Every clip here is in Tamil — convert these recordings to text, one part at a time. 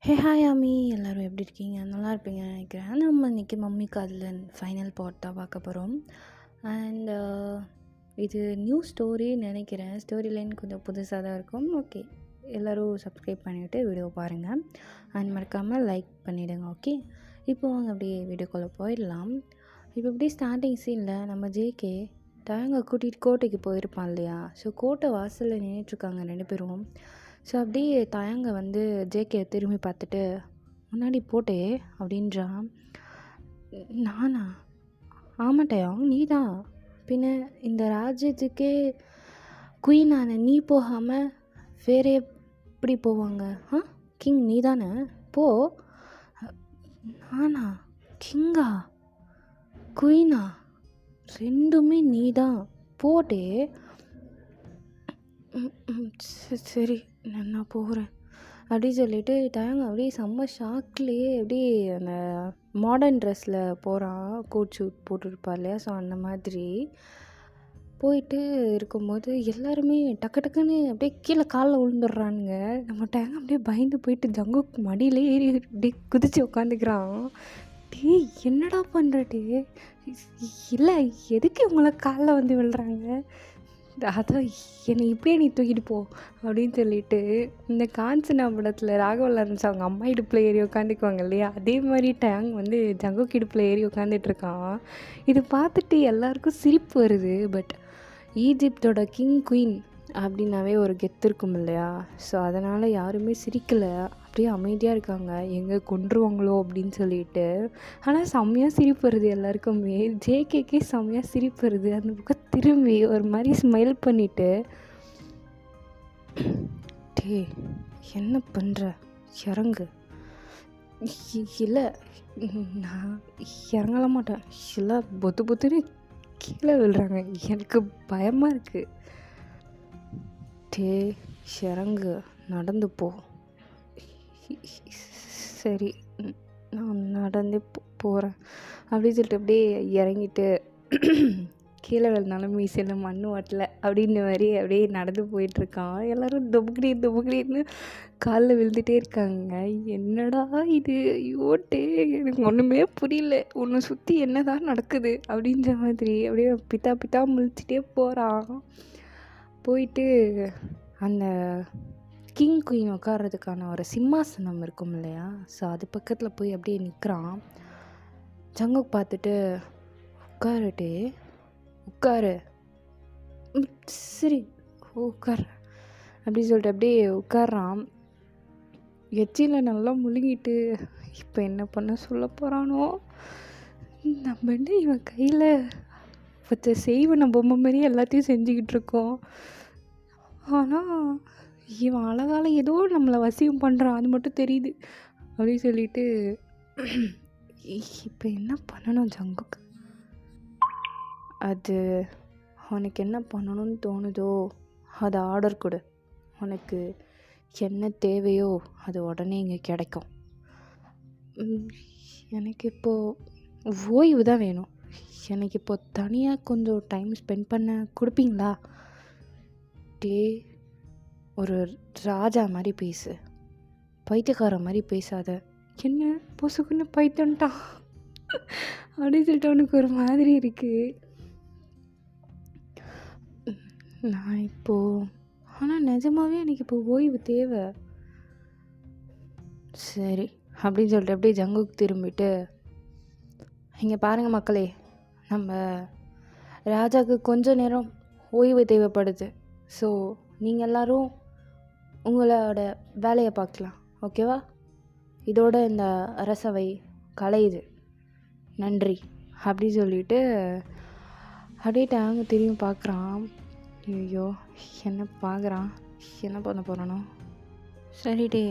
ஹே ஹாய் ஆமி, எல்லோரும் எப்படி இருக்கீங்க? நல்லா இருப்பீங்கன்னு நினைக்கிறேன். நம்ம இன்றைக்கி மம்மி காதலன் ஃபைனல் பார்ட் தான் பார்க்க போகிறோம். அண்ட் இது நியூ ஸ்டோரின்னு நினைக்கிறேன். ஸ்டோரி லைன் கொஞ்சம் புதுசாக தான் இருக்கும். ஓகே, எல்லோரும் சப்ஸ்கிரைப் பண்ணிவிட்டு வீடியோ பாருங்கள். அண்ட் மறக்காமல் லைக் பண்ணிவிடுங்க. ஓகே, இப்போ அவங்க அப்படியே வீடியோக்குள்ளே போயிடலாம். இப்போ இப்படி ஸ்டார்டிங் சீனில் நம்ம ஜேகே தயங்க கூட்டிகிட்டு கோட்டைக்கு போயிருப்பான் இல்லையா? ஸோ கோட்டை வாசலில் நின்றுட்டுருக்காங்க 2 பேரும். ஸோ அப்படியே தயங்க வந்து ஜேகே திரும்பி பார்த்துட்டு, முன்னாடி போட்டே அப்படின்றான். நானா? ஆமாட்டயம், நீ தான். பின்ன இந்த ராஜ்யத்துக்கே குயினான நீ போகாமல் வேறே எப்படி போவாங்க? கிங் நீ தானே? போ. நானா? கிங்கா குயினா? ரெண்டுமே நீ தான். போட்டே. சரி, நான் போகிறேன் அப்படி சொல்லிவிட்டு தயங்க அப்படியே செம்ம ஷாக்லேயே அப்படியே அந்த மாடர்ன் ட்ரெஸ்ஸில் போகிறான். கோட் ஷூட் போட்டுருப்பார் இல்லையா? ஸோ அந்த மாதிரி போயிட்டு இருக்கும்போது எல்லாருமே டக்கு டக்குன்னு அப்படியே கீழே காலில் விழுந்துடுறானுங்க. நம்ம டயங்க அப்படியே பயந்து போயிட்டு ஜங்குக்கு மடியிலே ஏறி அப்படியே குதித்து உட்காந்துக்கிறான். டே, என்னடா பண்ணுற டே? இல்லை, எதுக்கு இவங்கள காலில் வந்து விழுறாங்க? அதான் என்னை இப்படியே நீ தூக்கிட்டு போ அப்படின்னு சொல்லிட்டு, இந்த காஞ்சனா படத்தில் ராகவ லாரன்ஸ் அவங்க அம்மா இடுப்பில் ஏறி உட்காந்துக்குவாங்க இல்லையா? அதே மாதிரி டேங் வந்து ஜங்குக்கு இடுப்பில் ஏறி உட்காந்துட்ருக்கான். இது பார்த்துட்டு எல்லாருக்கும் சிரிப்பு வருது. பட் ஈஜிப்டோட கிங் குயின் அப்படின்னாவே ஒரு கெத்து இருக்கும் இல்லையா? ஸோ அதனால் யாருமே சிரிக்கலை, அப்படியே அமைதியாக இருக்காங்க. எங்கே கொன்றுவாங்களோ அப்படின்னு சொல்லிட்டு. ஆனால் செம்மையாக சிரிப்பு வருது எல்லாருக்குமே. ஜேகேக்கே செம்மையாக சிரிப்பு வருது. அந்த பக்கம் திரும்பி ஒரு மாதிரி ஸ்மைல் பண்ணிவிட்டு, டே என்ன பண்ணுற, இறங்கு. இல்லை, நான் இறங்கல மாட்டேன். இல்லை, பொத்து பொத்துன்னு கீழே விழுறாங்க. எனக்கு பயமாக இருக்குது. டே இறங்கு, நடந்து போ. சரி, நான் நடந்து போகிறேன் அப்படின்னு சொல்லிட்டு அப்படியே இறங்கிட்டு கீழே விழுந்தாலும் மீசையில் மண் ஓட்டலை அப்படின்ற மாதிரி அப்படியே நடந்து போயிட்டுருக்கான். எல்லோரும் தொபுக்கிடின்னு காலில் விழுந்துகிட்டே இருக்காங்க. என்னடா இது, ஐயோட்டே எனக்கு ஒன்றுமே புரியல, உன்னை சுற்றி என்ன தான் நடக்குது அப்படின்ற மாதிரி அப்படியே பித்தா முழிச்சிட்டே போகிறான். போயிட்டு அந்த கிங் குயின் உட்கார்றதுக்கான ஒரு சிம்மாசனம் இருக்கும் இல்லையா? ஸோ அது பக்கத்தில் போய் அப்படியே நிற்கிறான். ஜங்குக் பார்த்துட்டு, உட்காருட்டே, உட்காரு. சரி உட்கார் அப்படி சொல்லிட்டு அப்படியே உட்கார்றான். எச்சியில் நல்லா முழுங்கிட்டு இப்போ என்ன பண்ண சொல்ல போகிறானோ? நம்ம என்ன இவன் கையில் பற்ற செய்வன பொம்மை மாதிரி எல்லாத்தையும் செஞ்சுக்கிட்டு இருக்கோம். ஆனால் இவன் அழகால் ஏதோ நம்மளை வசியம் பண்ணுறான், அது மட்டும் தெரியுது அப்படின்னு சொல்லிட்டு, இப்போ என்ன பண்ணணும் ஜங்குக்கு? அது உனக்கு என்ன பண்ணணும்னு தோணுதோ அதை ஆர்டர் கொடு. உனக்கு என்ன தேவையோ அது உடனே இங்கே கிடைக்கும். எனக்கு இப்போது ஓய்வு தான் வேணும். எனக்கு இப்போ தனியாக கொஞ்சம் டைம் ஸ்பெண்ட் பண்ண கொடுப்பீங்களா? டே, ஒரு ராஜா மாதிரி பேசு, பைத்தியக்கார மாதிரி பேசாத. என்ன பொசுக்குன்னு பைத்தியன்ட்டான் அப்படின்னு சொல்லிட்டு அவனுக்கு ஒரு மாதிரி இருக்குது. நான் இப்போது ஆனால் நிஜமாகவே எனக்கு இப்போ ஓய்வு தேவை. சரி அப்படின்னு சொல்லிட்டு அப்படியே ஜங்குக்கு திரும்பிட்டு, இங்கே பாருங்கள் மக்களே, நம்ம ராஜாவுக்கு கொஞ்ச நேரம் ஓய்வு தேவைப்படுது. ஸோ நீங்கள் எல்லோரும் உங்களோட வேலையை பார்க்கலாம், ஓகேவா? இதோட இந்த அரசவை கலையுது, நன்றி அப்படி சொல்லிட்டு அப்படியே டேங்க திரும்பி பார்க்குறான். ஐயோ, என்ன பார்க்குறான், என்ன பண்ண போகிறானோ? சரிடே,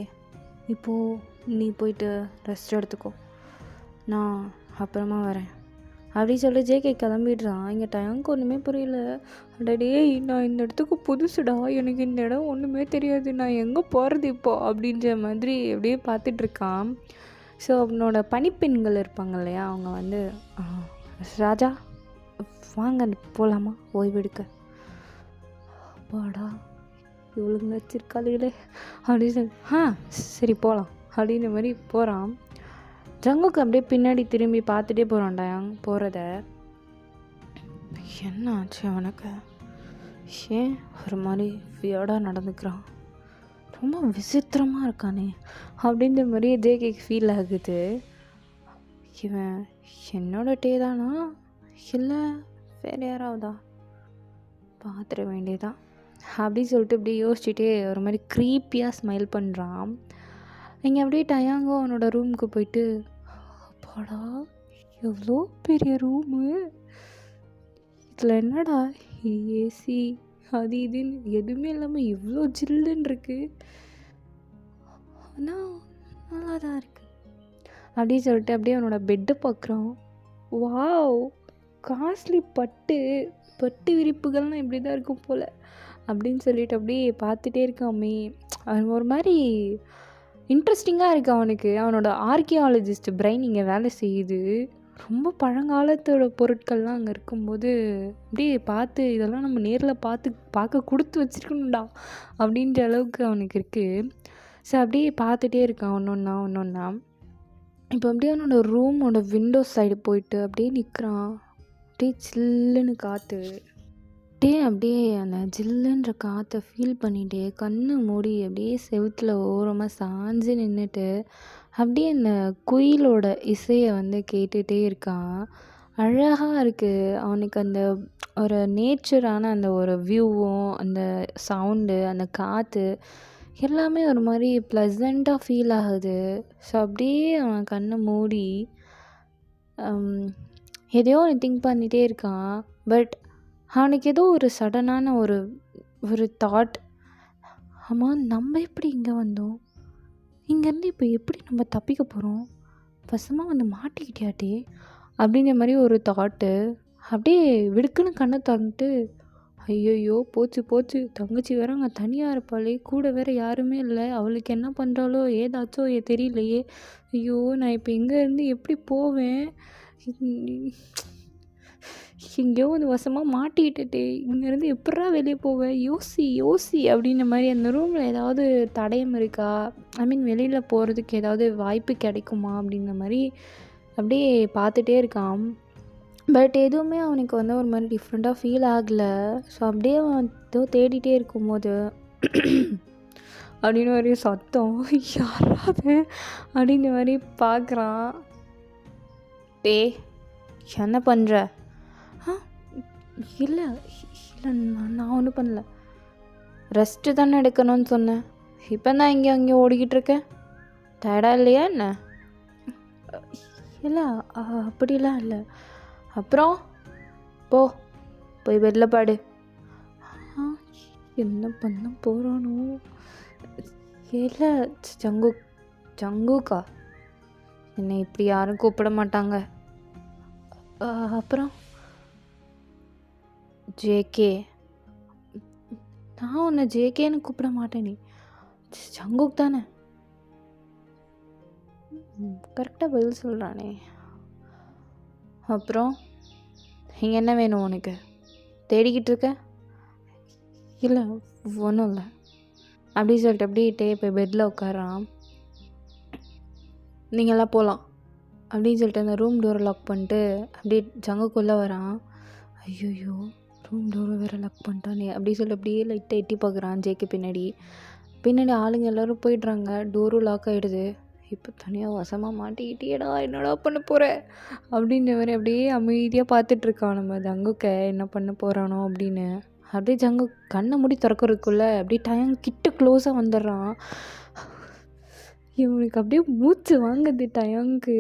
இப்போது நீ போயிட்டு ரெஸ்ட் எடுத்துக்கோ, நான் அப்புறமா வரேன் அப்படி சொல்லி ஜேகே கிளம்பிடுறான். இங்கே டயங்க்கு ஒன்றுமே புரியல. அடடே, நான் இந்த இடத்துக்கு புதுசுடா, எனக்கு இந்த இடம் ஒன்றுமே தெரியாது, நான் எங்கே போகிறது இப்போ அப்படின்ற மாதிரி அப்படியே பார்த்துட்ருக்கான். ஸோ அவனோட பணிப்பெண்கள் இருப்பாங்க இல்லையா? அவங்க வந்து, ராஜா வாங்க போகலாமா ஓய்வெடுக்க? அப்பாடா, இவ்வளோங்க வச்சிருக்காளுகளே அப்படின்னு சொல்லி, சரி போகலாம் அப்படின்ற மாதிரி போகிறான். ஜங்குக்கு அப்படியே பின்னாடி திரும்பி பார்த்துட்டே போகிறான் டயாங் போகிறத. என்ன ஆச்சு அவனுக்கு? ஏன் ஒரு மாதிரி வியர்டாக நடந்துக்கிறான், ரொம்ப விசித்திரமாக இருக்கானே அப்படின்ற மாதிரி ஜேகேக்கு ஃபீல் ஆகுது. இவன் என்னோட டே தானா இல்லை வேறு யாராவதா பார்த்துட வேண்டியதான் அப்படின்னு சொல்லிட்டு இப்படியே யோசிச்சுட்டே ஒரு மாதிரி க்ரீப்பியாக ஸ்மைல் பண்ணுறான். இங்கே அப்படியே டயாங்கோ அவனோட ரூமுக்கு போயிட்டு, அப்பாடா எவ்வளோ பெரிய ரூமு, இதில் என்னடா ஏசி அது இதுன்னு எதுவுமே இல்லாமல் இவ்வளோ ஜில்லுன்னு இருக்குது, ஆனால் நல்லா தான் இருக்குது அப்படின்னு சொல்லிட்டு அப்படியே அவனோட பெட்டை பார்க்குறான். வாவ், காஸ்ட்லி பட்டு விரிப்புகள்லாம் இப்படி தான் இருக்கும் போல் அப்படின்னு சொல்லிட்டு அப்படியே பார்த்துட்டே இருக்காமே. அவன் ஒரு மாதிரி இன்ட்ரெஸ்டிங்காக இருக்குது அவனுக்கு. அவனோட ஆர்கியாலஜிஸ்ட் பிரெயின் இங்கே வேலை செய்யுது. ரொம்ப பழங்காலத்தோட பொருட்கள்லாம் அங்கே இருக்கும்போது அப்படியே பார்த்து இதெல்லாம் நம்ம நேரில் பார்க்க கொடுத்து வச்சுருக்கணும்டா அப்படின்ற அளவுக்கு அவனுக்கு இருக்குது. ஸோ அப்படியே பார்த்துட்டே இருக்கான் ஒன்றொன்னா. இப்போ அப்படியே அவனோட ரூமோட விண்டோ சைடு போயிட்டு அப்படியே நிற்கிறான். அப்படியே சில்லுன்னு காற்று, அப்படியே அந்த ஜில்லுன்ற காற்றை ஃபீல் பண்ணிகிட்டே கண்ணை மூடி அப்படியே செவுத்தில் ஓரமாக சாஞ்சு நின்றுட்டு அப்படியே அந்த குயிலோட இசையை கேட்டுகிட்டே இருக்கான். அழகாக இருக்குது அவனுக்கு. அந்த ஒரு நேச்சரான அந்த ஒரு வியூவும் அந்த சவுண்டு அந்த காற்று எல்லாமே ஒரு மாதிரி ப்ளசண்ட்டாக ஃபீல் ஆகுது. ஸோ அப்படியே அவன் கண்ணை மூடி எதையோ ஒன்று திங்க் பண்ணிகிட்டே இருக்கான். பட் அவனுக்கு ஏதோ ஒரு சடனான ஒரு தாட், ஆமாம் நம்ம எப்படி இங்கே வந்தோம், இங்கேருந்து இப்போ எப்படி நம்ம தப்பிக்க போகிறோம், வசமாக மாட்டிக்கிட்டியாட்டே அப்படின்ற மாதிரி ஒரு தாட்டு. அப்படியே விடுக்குன்னு கண்ணை திறந்துட்டு, ஐயோ போச்சு தங்கச்சி வேற அங்கே தனியாக இருப்பாளே, கூட வேற யாருமே இல்லை, அவளுக்கு என்ன பண்ணுறாளோ ஏதாச்சோ தெரியலையே, ஐயோ நான் இப்போ இங்கேருந்து எப்படி போவேன், எங்கேயோ வசமாக மாட்டிக்கிட்டே, இங்கேருந்து எப்படா வெளியே போவேன், யோசி அப்படின்ற மாதிரி. அந்த ரூமில் ஏதாவது தடயம் இருக்கா, வெளியில் போகிறதுக்கு ஏதாவது வாய்ப்பு கிடைக்குமா அப்படின்ற மாதிரி அப்படியே பார்த்துட்டே இருக்கான். பட் எதுவுமே அவனுக்கு ஒரு மாதிரி டிஃப்ரெண்ட்டாக ஃபீல் ஆகலை. ஸோ அப்படியே அவன் ஏதோ தேடிகிட்டே இருக்கும்போது அப்படின்னு ஒரு சத்தம், யாராவது அப்படின்ற மாதிரி பார்க்குறான். என்ன பண்ணுற? இல்லை நான் ஒன்றும் பண்ணல, ரெஸ்ட்டு தானே எடுக்கணும்னு சொன்னேன், இப்போ தான் அங்கே ஓடிக்கிட்டு இருக்கேன், டயர்டாக இல்லையா என்ன? இல்லை அப்படிலாம் இல்லை. அப்புறம் போய் பெட்டில் பாடு. என்ன பண்ண போகிறானோ? இல்லை ஜங்குக்கா என்னை இப்படி யாரும் கூப்பிட மாட்டாங்க. அப்புறம் ஜேகே, நான் உன்னை ஜேகேன்னு கூப்பிட மாட்டேனே, ஜங்குக் தானே. கரெக்டாக பதில் சொல்கிறானே. அப்புறம் இங்கே என்ன வேணும் உனக்கு? தேடிக்கிட்டு இருக்க? இல்லை ஒன்றும் இல்லை அப்படி சொல்லிட்டு அப்படியே போய் பெட்டில் உட்காரான். நீங்கள்லாம் போகலாம் அப்படின்னு சொல்லிட்டு அந்த ரூம் டோரை லாக் பண்ணிட்டு அப்படியே ஜங்குக்குள்ளே வரான். ஐயோ ரூம் டோரை வேறு லாக் பண்ணிட்டானே அப்படி சொல்லிட்டு அப்படியே லைட்டாக எட்டி பார்க்குறான். ஜேக்கு பின்னாடி ஆளுங்க எல்லோரும் போயிடுறாங்க. டோரும் லாக் ஆகிடுது. இப்போ தனியாக வசமாக மாட்டிக்கிட்டேடா, என்னடா பண்ண போகிற அப்படின்ற மாதிரி அப்படியே அமைதியாக பார்த்துட்ருக்கான் நம்ம ஜங்குக்கை என்ன பண்ண போகிறானோ அப்படின்னு. அப்படியே ஜங்கு கண்ணை மூடி திறக்கிறதுக்குள்ளே அப்படியே டைம் கிட்ட க்ளோஸாக வந்துடுறான். இவனுக்கு அப்படியே மூச்சு வாங்குது டயங்கு.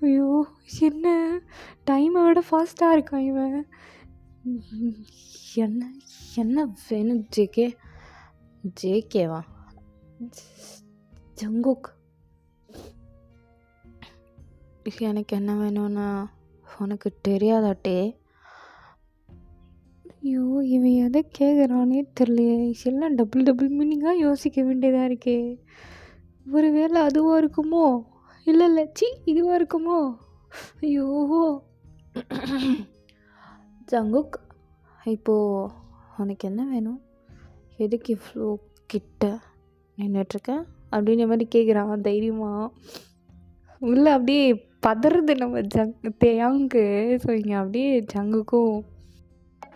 ஐயோ என்ன டைமை விட ஃபாஸ்ட்டாக இருக்கான் இவன். என்ன வேணும் ஜேகேவா ஜங்குக்? எனக்கு என்ன வேணும்னா உனக்கு தெரியாதாட்டே? ஐயோ இவன் எதை கேட்குறானே தெரியலையே. எல்லாம் டபுள் மீனிங்காக யோசிக்க வேண்டியதாக இருக்கே. ஒரு வேளை அதுவாக இருக்குமோ? இல்லை இதுவாக இருக்குமோ? ஐயோ ஜங்குக், இப்போது உனக்கு என்ன வேணும்? எதுக்கு இவ்வளோ கிட்ட நின்றுட்டுருக்க? அப்படின்ற மாதிரி கேட்குறான் தைரியமாக. உள்ள அப்படியே பதறுது நம்ம தேயாங்கு. ஸோ இங்கே அப்படியே ஜங்குக்கும்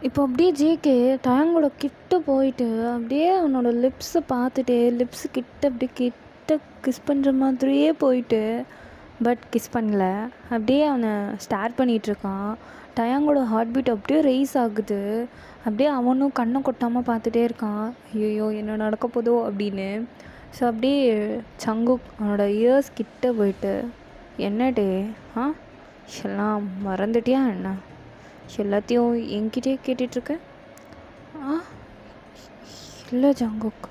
இப்போ அப்படியே ஜேகே டயாங்கோட கிட்ட போயிட்டு அப்படியே அவனோட லிப்ஸை பார்த்துட்டு லிப்ஸு கிட்ட அப்படியே கிட்ட கிஸ் பண்ணுற மாதிரியே போயிட்டு பட் கிஸ் பண்ணல. அப்படியே அவனை ஸ்டார் பண்ணிகிட்ருக்கான். டயாங்கோட ஹார்ட் பீட் அப்படியே ரைஸ் ஆகுது. அப்படியே அவனும் கண்ணை கொட்டாமல் பார்த்துட்டே இருக்கான், ஐயோ என்ன நடக்க போதோ அப்படின்னு. ஸோ அப்படியே சங்குக் அவனோட இயர்ஸ் கிட்ட போயிட்டு, என்னடே எல்லாம் மறந்துட்டியா என்ன? எல்லாத்தையும் என்கிட்டயே கேட்டுட்ருக்க? இல்லை ஜங்குக்,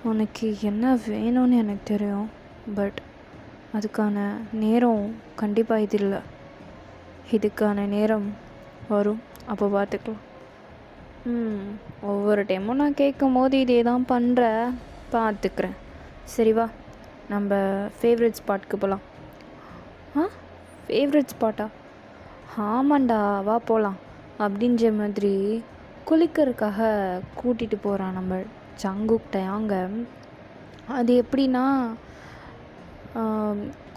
உனக்கு என்ன வேணும்னு எனக்கு தெரியும். பட் அதுக்கான நேரம் கண்டிப்பாக இது இல்லை. இதுக்கான நேரம் வரும், அப்போ பார்த்துக்கலாம். ஒவ்வொரு டைமும் நான் கேட்கும் போது இதே தான் பண்ணுற, பார்த்துக்கிறேன். சரி வா, நம்ம ஃபேவரட் ஸ்பாட்க்கு போகலாம். ஃபேவரட் ஸ்பாட்டா? ஆமாண்டா, வா போகலாம் அப்படின்ற மாதிரி குளிக்கிறதுக்காக கூட்டிகிட்டு போகிறான் நம்ம ஜங்குக் டயாங்க. அது எப்படின்னா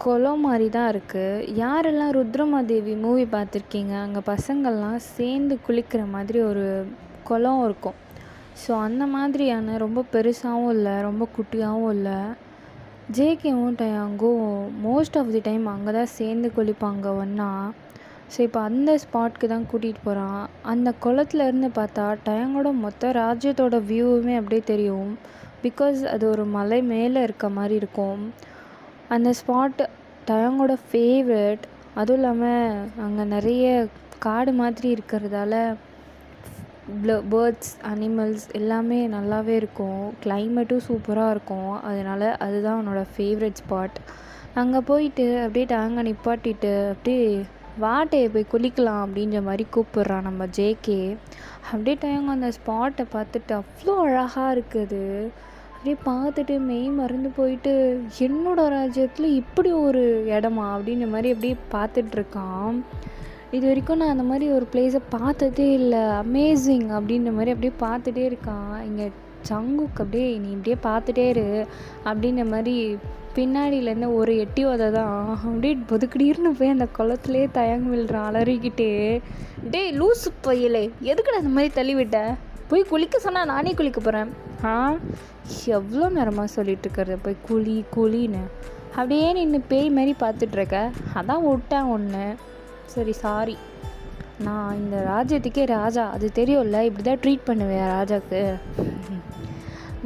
குளம் மாதிரி தான் இருக்குது. யாரெல்லாம் ருத்ரமாதேவி மூவி பார்த்துருக்கீங்க, அங்கே பசங்கள்லாம் சேர்ந்து குளிக்கிற மாதிரி ஒரு குளம் இருக்கும். ஸோ அந்த மாதிரியான ரொம்ப பெருசாகவும் இல்லை, ரொம்ப குட்டியாகவும் இல்லை. ஜேகேவும் டயாங்கும் மோஸ்ட் ஆஃப் தி டைம் அங்கே தான் சேர்ந்து குளிப்பாங்க ஒன்றா. ஸோ இப்போ அந்த ஸ்பாட்க்கு தான் கூட்டிகிட்டு போகிறான். அந்த குளத்துலேருந்து பார்த்தா டயாங்கோட மொத்த ராஜ்யத்தோட வியூவுமே அப்படியே தெரியும். பிகாஸ் அது ஒரு மலை மேலே இருக்க மாதிரி இருக்கும். அந்த ஸ்பாட் டயாங்கோட ஃபேவரட். அதுவும் இல்லாமல் அங்கே நிறைய காடு மாதிரி இருக்கிறதால பேர்ட்ஸ், அனிமல்ஸ் எல்லாமே நல்லாவே இருக்கும். கிளைமேட்டும் சூப்பராக இருக்கும். அதனால் அதுதான் அவனோட ஃபேவரட் ஸ்பாட். அங்கே போயிட்டு அப்படியே டயாங்கை நிப்பாட்டிட்டு அப்படியே வாட்டையை போய் குளிக்கலாம் அப்படின்ற மாதிரி கூப்பிட்றான் நம்ம ஜேகே. அப்படியே டயாங்க அந்த ஸ்பாட்டை பார்த்துட்டு அவ்வளோ அழகாக இருக்குது. அப்படியே பார்த்துட்டு மெய் மறந்து போயிட்டு, என்னோடய ராஜ்யத்தில் இப்படி ஒரு இடமா அப்படின்ற மாதிரி அப்படியே பார்த்துட்ருக்கான். இது வரைக்கும் நான் அந்த மாதிரி ஒரு பிளேஸை பார்த்ததே இல்லை, அமேசிங் அப்படின்ற மாதிரி அப்படியே பார்த்துட்டே இருக்கான். இங்கே ஜங்குக் அப்படியே நீ இப்படியே பார்த்துட்டே இரு அப்படின்ற மாதிரி பின்னாடியிலேருந்து ஒரு எட்டி உதை தான் அப்படியே பொதுக்கிடீர்னு போய் அந்த குளத்துலேயே தயங்க விழுறான் அலறிக்கிட்டே. டேய் லூசு பையலே, எதுக்குடா அந்த மாதிரி தள்ளி விட்ட? போய் குளிக்க சொன்னால் நானே குளிக்க போகிறேன். எவ்வளோ நேரமாக சொல்லிட்டு இருக்கிறது போய் குழி குழின்னு அப்படியே நின்று பேய் மாதிரி பார்த்துட்ருக்க. அதான் விட்டேன் ஒன்று. சரி சாரி, நான் இந்த ராஜ்யத்துக்கே ராஜா, அது தெரியும்ல, இப்படி தான் ட்ரீட் பண்ணுவேன் ராஜாவுக்கு.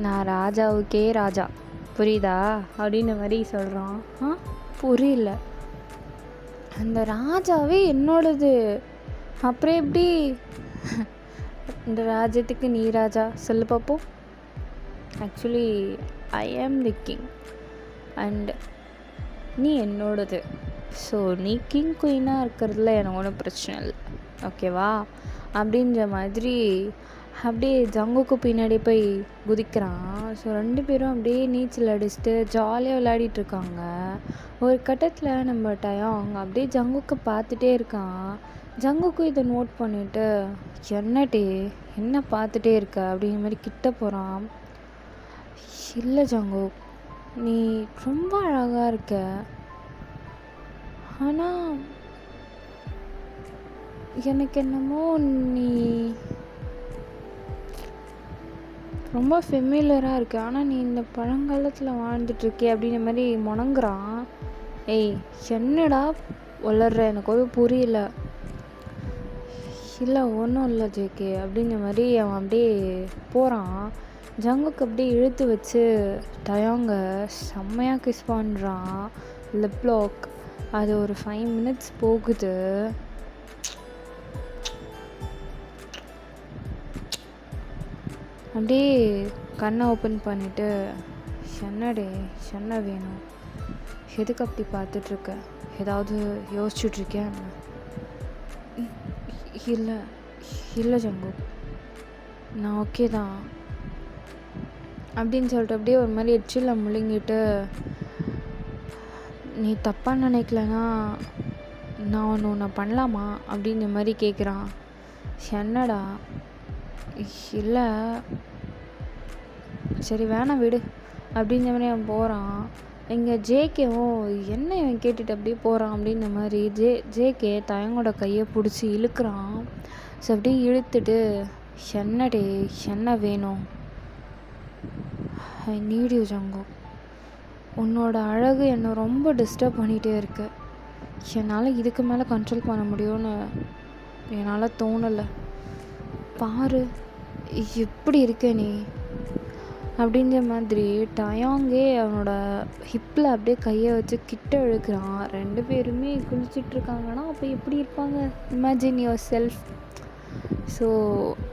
நான் ராஜாவுக்கே ராஜா, புரியுதா அப்படின்ற மாதிரி சொல்கிறான். புரியல, அந்த ராஜாவே என்னோடது, அப்புறம் எப்படி இந்த ராஜ்யத்துக்கு நீ ராஜா சொல்லு பார்ப்போம். ஆக்சுவலி ஐ ஆம் தி கிங் அண்ட் நீ என்னோடது. ஸோ நீ கிங் குயினாக இருக்கிறதுல எனக்கு ஒன்றும் பிரச்சனை இல்லை, ஓகேவா அப்படின்ற மாதிரி அப்படியே ஜங்குக்கு பின்னாடி போய் குதிக்கிறான். ஸோ 2 பேரும் அப்படியே நீச்சல் அடிச்சுட்டு ஜாலியாக விளையாடிட்டுருக்காங்க. ஒரு கட்டத்தில் நம்ம டயாங் அப்படியே ஜங்குக்கு பார்த்துட்டே இருக்கான். ஜங்குக்கும் இதை நோட் பண்ணிவிட்டு, என்னடே என்ன பார்த்துட்டே இருக்க அப்படிங்கிற மாதிரி கிட்ட போகிறான். இல்லை ஜங்குக், நீ ரொம்ப அழகாக இருக்க, ஆனால் எனக்கு என்னமோ நீ ரொம்ப ஃபெமிலியராக இருக்கு, ஆனால் நீ இந்த பழங்காலத்தில் வாழ்ந்துட்டுருக்கே அப்படின்ற மாதிரி முணங்குறான். ஏய் என்னடா வளர்ற, எனக்கு ஒரு புரியல. இல்லை ஒன்றும் இல்லை ஜேகே அப்படிங்கிற மாதிரி அவன் அப்படியே போகிறான். ஜங்குக்கு அப்படியே இழுத்து வச்சு டயாங்க செம்மையாக கிஸ் பண்ணுறான். Lip lock. அது ஒரு 5 minutes போகுது. அப்படியே கண்ணை ஓப்பன் பண்ணிவிட்டு, என்னடே என்ன வேணும், எதுக்கு அப்படி பார்த்துட்ருக்க, ஏதாவது யோசிச்சுட்ருக்கேன்? இல்லை இல்லை ஜங்கு, நான் ஓகே தான் அப்படின்னு சொல்லிட்டு அப்படியே ஒரு மாதிரி எச்சில் முழுங்கிட்டு, நீ தப்பாக நினைக்கலனா நான் ஒன்று பண்ணலாமா அப்படின்ற மாதிரி கேட்குறான். என்னடா? இல்லை சரி வேணாம் விடு அப்படின்ற மாதிரி அவன் போகிறான். இங்கே ஜேகேவும் என்ன இவன் கேட்டுட்டு அப்படியே போகிறான் அப்படின்ற மாதிரி ஜேகே தயங்கோட கையை பிடிச்சி இழுக்கிறான். ஸோ அப்படியே இழுத்துட்டு, என்னடே என்ன வேணும்? I need you Jungkook. உன்னோட அழகு என்னை ரொம்ப டிஸ்டர்ப் பண்ணிகிட்டே இருக்கு. என்னால் இதுக்கு மேலே கண்ட்ரோல் பண்ண முடியும்னு என்னால் தோணலை. பாரு எப்படி இருக்க நீ அப்படின்ற மாதிரி டயாங்கே அவனோட ஹிப்பில் அப்படியே கையை வச்சு கிட்ட இழுக்கிறான். 2 பேருமே குளிச்சிட்ருக்காங்கன்னா அப்போ எப்படி இருப்பாங்க? Imagine your self. ஸோ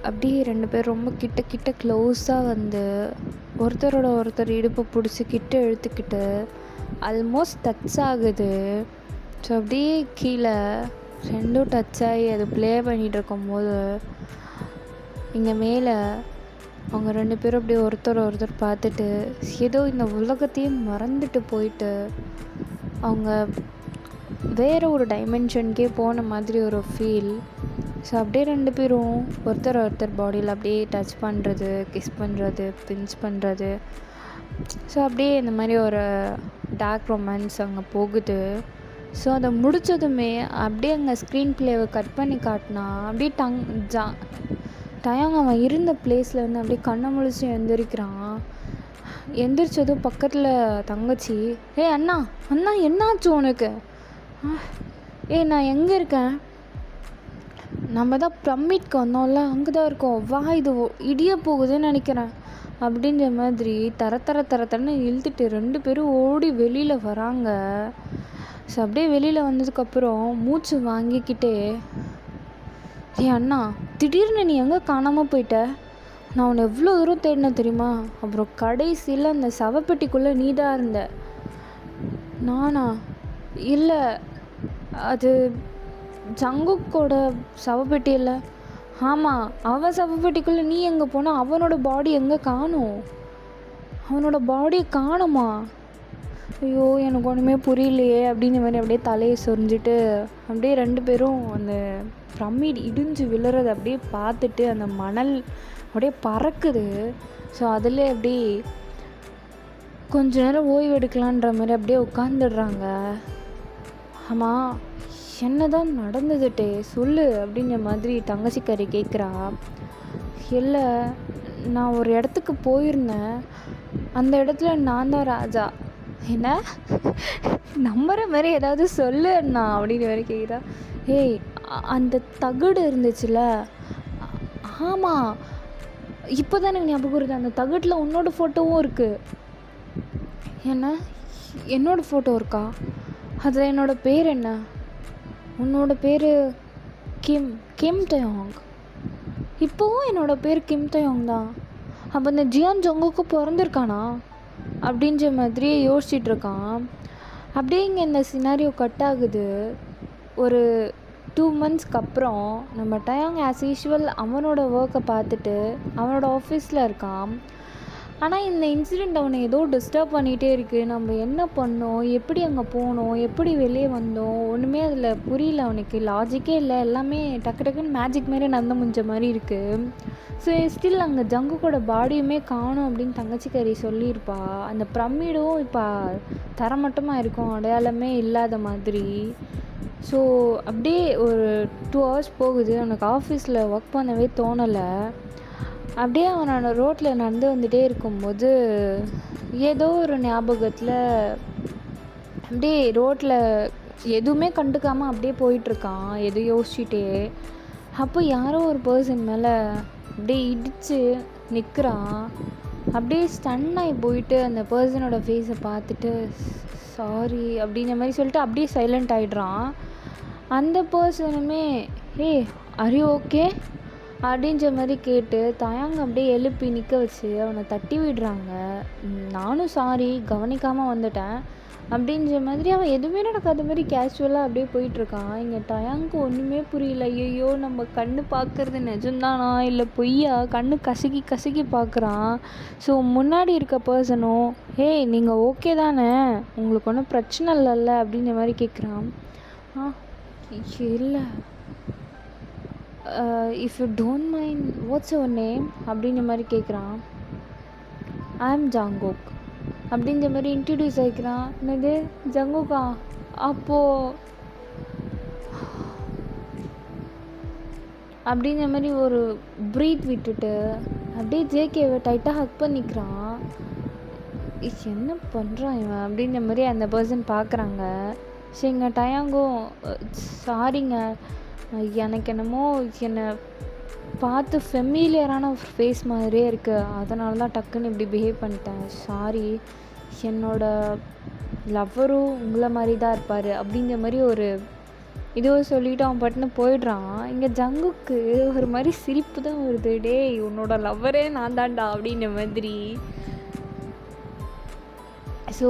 அப்படியே 2 பேர் ரொம்ப கிட்ட க்ளோஸாக வந்து ஒருத்தரோட ஒருத்தர் இடுப்பை பிடிச்சி கிட்ட இழுத்துக்கிட்டு ஆல்மோஸ்ட் டச் ஆகுது. ஸோ அப்படியே கீழே 2ம் டச் ஆகி அது ப்ளே பண்ணிகிட்டு இருக்கும்போது இங்கே மேலே அவங்க 2 பேரும் அப்படியே ஒருத்தர் பார்த்துட்டு ஏதோ இந்த உலகத்தையே மறந்துட்டு போயிட்டு அவங்க வேறு ஒரு டைமென்ஷனுக்கே போன மாதிரி ஒரு ஃபீல். ஸோ அப்படியே 2 பேரும் ஒருத்தர் பாடியில் அப்படியே டச் பண்ணுறது, கிஸ் பண்ணுறது, பிஞ்ச் பண்ணுறது. ஸோ அப்படியே இந்த மாதிரி ஒரு டார்க் ரொமான்ஸ் அங்கே போகுது. ஸோ அதை முடித்ததுமே அப்படியே அங்கே ஸ்க்ரீன் ப்ளேவை கட் பண்ணி காட்டினா அப்படியே டயாங் அவன் இருந்த பிளேஸ்லேருந்து அப்படியே கண்ணை முழிச்சு எந்திரிக்கிறான். எந்திரிச்சதும் பக்கத்தில் தங்கச்சி, அண்ணா என்னாச்சு உனக்கு? நான் எங்கே இருக்கேன்? நம்ம தான் பிரமிட்க்கு வந்தோம்ல, அங்கே தான் இருக்கோம். வா, இது இடிய போகுதுன்னு நினைக்கிறேன் அப்படின்ற மாதிரி தரன்னு இழுத்துட்டு 2 பேரும் ஓடி வெளியில் வராங்க. ஸோ அப்படியே வெளியில் வந்ததுக்கப்புறம் மூச்சு வாங்கிக்கிட்டே, அண்ணா திடீர்னு நீ எங்கே காணாமல் போயிட்ட? நான் உன்னை எவ்வளோ தூரம் தேடினேன் தெரியுமா? அப்புறம் கடைசியில் அந்த சவப்பெட்டிக்குள்ளே நீ தான் இருந்த. நானா? இல்லை, அது ஜங்குக்கோட சவப்பெட்டி இல்லை. ஆமாம், அவன் சவப்பெட்டிக்குள்ளே நீ எங்கே போனால் அவனோட பாடி எங்கே காணும்? அவனோட பாடியை காணுமா? ஐயோ, எனக்கு ஒன்றுமே புரியலையே அப்படின்னு மாதிரி அப்படியே தலையை சொரிஞ்சிட்டு அப்படியே 2 பேரும் அந்த பிரமிட் இடிஞ்சு விழுறதை அப்படியே பார்த்துட்டு அந்த மணல் அப்படியே பறக்குது. ஸோ அதில் அப்படியே கொஞ்ச நேரம் ஓய்வு எடுக்கலான்ற மாதிரி அப்படியே உட்காந்துடுறாங்க. ஆமாம், என்ன தான் நடந்ததுட்டே சொல்லு அப்படின்ற மாதிரி தங்கச்சிக்காரி கேட்குறா. இல்லை, நான் ஒரு இடத்துக்கு போயிருந்தேன். அந்த இடத்துல நான் தான் ராஜா. என்ன நம்புற மாதிரி ஏதாவது சொல்லு அண்ணா அப்படின்னு வேறு கேட்குறா. அந்த தகடு இருந்துச்சுல? ஆமாம், இப்போ தான் எனக்கு ஞாபகம் வருது. அந்த தகட்டில் உன்னோட ஃபோட்டோவும் இருக்குது. என்ன, என்னோட ஃபோட்டோ இருக்கா? அதில் என்னோடய பேர் என்ன? உன்னோட பேர் கிம் டயாங். இப்போவும் என்னோடய பேர் கிம் டயாங் தான். அப்போ இந்த ஜியான் ஜங்குக்கு பிறந்திருக்கானா அப்படின்ற மாதிரி யோசிச்சிட்ருக்கான். அப்படியே இங்கே இந்த சினாரியோ கட் ஆகுது. ஒரு 2 monthsக்கு அப்புறம் நம்ம டயாங் ஆஸ் யூஷுவல் அவனோட ஒர்க்கை பார்த்துட்டு அவனோட ஆஃபீஸில் இருக்கான். ஆனால் இந்த இன்சிடெண்ட் அவனை ஏதோ டிஸ்டர்ப் பண்ணிகிட்டே இருக்குது. நம்ம என்ன பண்ணோம், எப்படி அங்கே போனோம், எப்படி வெளியே வந்தோம், ஒன்றுமே அதில் புரியல. அவனுக்கு லாஜிக்கே இல்லை. எல்லாமே டக்குன்னு மேஜிக் மாதிரி நடந்து முடிஞ்ச மாதிரி இருக்குது. ஸோ ஸ்டில் அங்கே ஜங்குக்கோட பாடியுமே காணும் அப்படின்னு தங்கச்சிக்காரி சொல்லியிருப்பா. அந்த பிரமிடும் இப்போ தரமட்டமாக இருக்கும், அடையாளமே இல்லாத மாதிரி. ஸோ அப்படியே ஒரு 2 hours போகுது. அவனுக்கு ஆஃபீஸில் ஒர்க் பண்ணவே தோணலை. அப்படியே அவனோட ரோட்டில் நடந்து வந்துகிட்டே இருக்கும்போது ஏதோ ஒரு ஞாபகத்தில் அப்படியே ரோட்டில் எதுவுமே கண்டுக்காமல் அப்படியே போயிட்டுருக்கான், எதுவும் யோசிச்சுட்டே. அப்போ யாரோ ஒரு பர்சன் மேலே அப்படியே இடித்து நிற்கிறான். அப்படியே ஸ்டன் ஆகி போயிட்டு அந்த பர்சனோட ஃபேஸை பார்த்துட்டு சாரி அப்படின்ற மாதிரி சொல்லிட்டு அப்படியே சைலண்ட் ஆகிடுறான். அந்த பர்சனுமே ஆர் யூ ஓகே அப்படின்ற மாதிரி கேட்டு தயாங்க அப்படியே எழுப்பி நிற்க வச்சு அவனை தட்டி விடுறாங்க. நானும் சாரி, கவனிக்காமல் வந்துட்டேன் அப்படின்ற மாதிரி அவன் எதுவுமே நடக்காத மாதிரி கேஷுவலாக அப்படியே போயிட்டுருக்கான். இங்கே டயாங்க்கு ஒன்றுமே புரியல. ஐயோ, நம்ம கண்ணு பார்க்குறது நிஜம்தானா இல்லை பொய்யா? கண்ணு கசக்கி பார்க்குறான். ஸோ முன்னாடி இருக்க பர்சனும் நீங்கள் ஓகே தானே, உங்களுக்கு ஒன்றும் பிரச்சனை இல்லைல்ல அப்படின்ற மாதிரி கேட்குறான். இல்லை, if you don't mind what's your name அப்படின்ற மாதிரி கேட்குறான். ஐ ஆம் ஜங்குக். அப்படின்ற மாதிரி இன்ட்ரடியூஸ் ஆகிக்கிறான். என்னது ஜங்குக்கா? அப்போது அப்படின்ற மாதிரி ஒரு ப்ரீத் விட்டுட்டு அப்படியே ஜேகேவை டைட்டாக ஹக் பண்ணிக்கிறான். என்ன பண்ணுறான் இவன் அப்படின்ற மாதிரி அந்த பர்சன் பார்க்குறாங்க. சரிங்க டயாங்கும் சாரிங்க, எனக்கு என்னமோ என்னை பார்த்து ஃபெமிலியரான ஒரு ஃபேஸ் மாதிரியே இருக்குது, அதனால தான் டக்குன்னு இப்படி பிஹேவ் பண்ணிட்டேன், சாரி, என்னோட லவ்வரும் உங்களை மாதிரி தான் இருப்பார் அப்படின்ற மாதிரி ஒரு இதுவோ சொல்லிவிட்டு அவன் பட்டுன்னு போயிடுறான். இங்கே ஜங்குக்கு ஒரு மாதிரி சிரிப்பு தான் வருது. டேய் உன்னோட லவ்வரே நான் தான்டா அப்படின்ற மாதிரி. ஸோ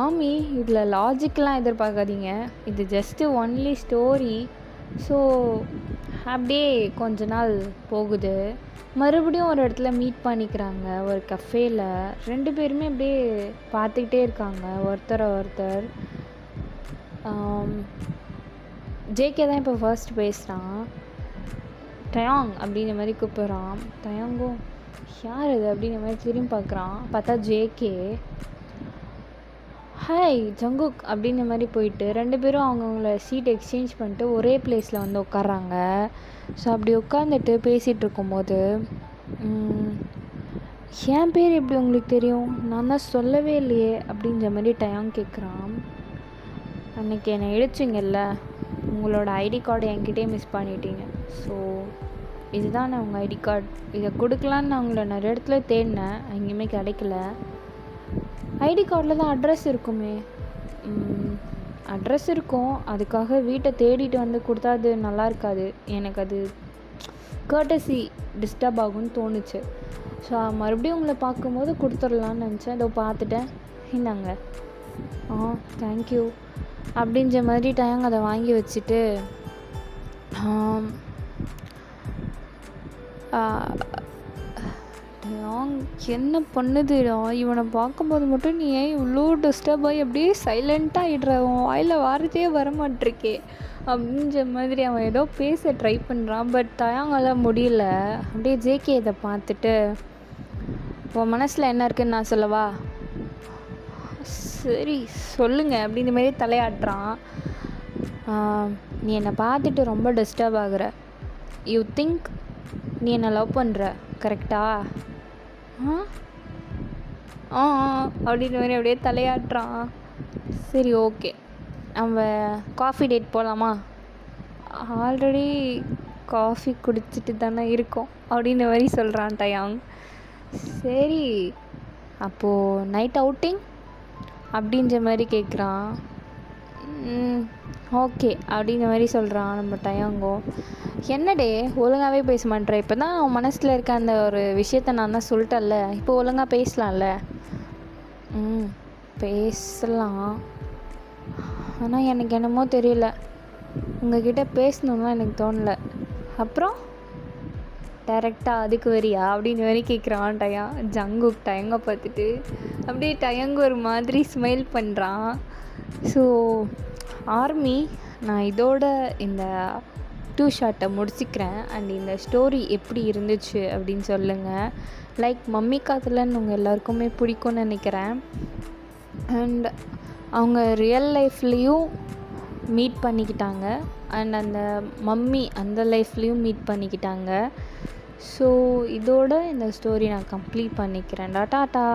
ஆமி இதில் லாஜிக்கெலாம் எதிர்பார்க்காதீங்க, இது ஜஸ்ட்டு ஒன்லி ஸ்டோரி. ஸோ அப்படியே கொஞ்ச நாள் போகுது. மறுபடியும் ஒரு இடத்துல மீட் பண்ணிக்கிறாங்க, ஒரு கஃபேல. 2 பேருமே அப்படியே பார்த்துக்கிட்டே இருக்காங்க ஒருத்தரை ஒருத்தர். ஜேகே தான் இப்போ ஃபர்ஸ்ட் பேசுகிறான். டயாங் அப்படின்ற மாதிரி கூப்பிட்றான். டயாங்கும் யார் இது அப்படின்ற மாதிரி திரும்பி பார்க்குறான். பார்த்தா ஜேகே. ஹாய் ஜங்குக் அப்படின்ற மாதிரி போயிட்டு 2 பேரும் அவங்கவுங்கள சீட் எக்ஸ்சேஞ்ச் பண்ணிட்டு ஒரே பிளேஸில் வந்து உட்காராங்க. ஸோ அப்படி உட்காந்துட்டு பேசிகிட்டு இருக்கும்போது, என் பேர் எப்படி உங்களுக்கு தெரியும், நான் தான் சொல்லவே இல்லையே அப்படின்ற மாதிரி டயாங் கேட்குறான். அன்றைக்கி என்னை இடிச்சிங்கல்ல, உங்களோட ஐடி கார்டு என்கிட்டே மிஸ் பண்ணிட்டீங்க. ஸோ இதுதான் நான் உங்கள் ஐடி கார்டு, இதை கொடுக்கலான்னு நான் உங்களை நிறைய இடத்துல தேடினேன், எங்கேயுமே கிடைக்கல. ஐடி கார்டில் தான் அட்ரஸ் இருக்குமே. அட்ரஸ் இருக்கும், அதுக்காக வீட்டை தேடிட்டு வந்து கொடுத்தா அது நல்லா இருக்காது, எனக்கு அது கர்ட்டசி டிஸ்டர்ப் ஆகும்னு தோணுச்சு. ஸோ மறுபடியும் உங்களை பார்க்கும்போது கொடுத்துடலான்னு நினச்சேன். இதோ பார்த்துட்டேன், இந்தாங்க. தேங்க்யூ அப்படின்ற மாதிரி டயாங் அதை வாங்கி வச்சுட்டு, டயாங் என்ன பண்ணுதுடா, இவனை பார்க்கும்போது மட்டும் நீ ஏன் இவ்வளோ டிஸ்டர்ப் ஆகி அப்படியே சைலண்ட்டாக ஆகிடுற, உன் வாயில் வார்த்தையே வரமாட்டிருக்கே அப்படின்ற மாதிரி அவன் ஏதோ பேச ட்ரை பண்ணுறான். பட் டயாங்கால முடியல. அப்படியே ஜேகே இதை பார்த்துட்டு, உன் மனசில் என்ன இருக்குன்னு நான் சொல்லவா, சரி சொல்லுங்க அப்படின்ற மாதிரி தலையாட்டுறான். நீ என்னை பார்த்துட்டு ரொம்ப டிஸ்டர்ப் ஆகுற, யூ திங்க் நீ என்னை லவ் பண்ணுற, கரெக்டா? அப்படின்ற மாதிரி அப்படியே தலையாட்டுறான். சரி ஓகே, நம்ம காஃபி டேட் போகலாமா? ஆல்ரெடி காஃபி குடிச்சிட்டு தானே இருக்கோம் அப்படின்ற மாதிரி சொல்கிறான் டயாங். சரி அப்போது நைட் அவுட்டிங் அப்படின்ற மாதிரி கேட்குறான். ஓகே அப்படின்ற மாதிரி சொல்கிறான் நம்ம டயாங்கோ. என்னடே ஒழுங்காகவே பேச மாட்டேற, இப்போ தான் அவன் மனசில் இருக்க அந்த ஒரு விஷயத்த நான் தான் சொல்லிட்டேன்ல, இப்போ ஒழுங்காக பேசலாம்ல. பேசலாம், ஆனால் எனக்கு என்னமோ தெரியல, உங்ககிட்ட பேசணும்லாம் எனக்கு தோணலை. அப்புறம் டைரெக்டாக அதுக்கு வரியா அப்படின்னு மாதிரி கேட்குறான் ஜங்குக் டயங்கை பார்த்துட்டு. அப்படியே டயங்கு ஒரு மாதிரி ஸ்மைல் பண்ணுறான். ஸோ ஆர்மி, நான் இதோட இந்த 2 ஷார்ட்டை முடிச்சுக்கிறேன். அண்ட் இந்த ஸ்டோரி எப்படி இருந்துச்சு அப்படின்னு சொல்லுங்கள். லைக் மம்மி காதலன் உங்கள் எல்லாருக்குமே பிடிக்கும்னு நினைக்கிறேன். அண்ட் அவங்க ரியல் லைஃப்லேயும் மீட் பண்ணிக்கிட்டாங்க, அண்ட் அந்த மம்மி அந்த லைஃப்லேயும் மீட் பண்ணிக்கிட்டாங்க. ஸோ இதோட இந்த ஸ்டோரி நான் கம்ப்ளீட் பண்ணிக்கிறேன். டாட்டா.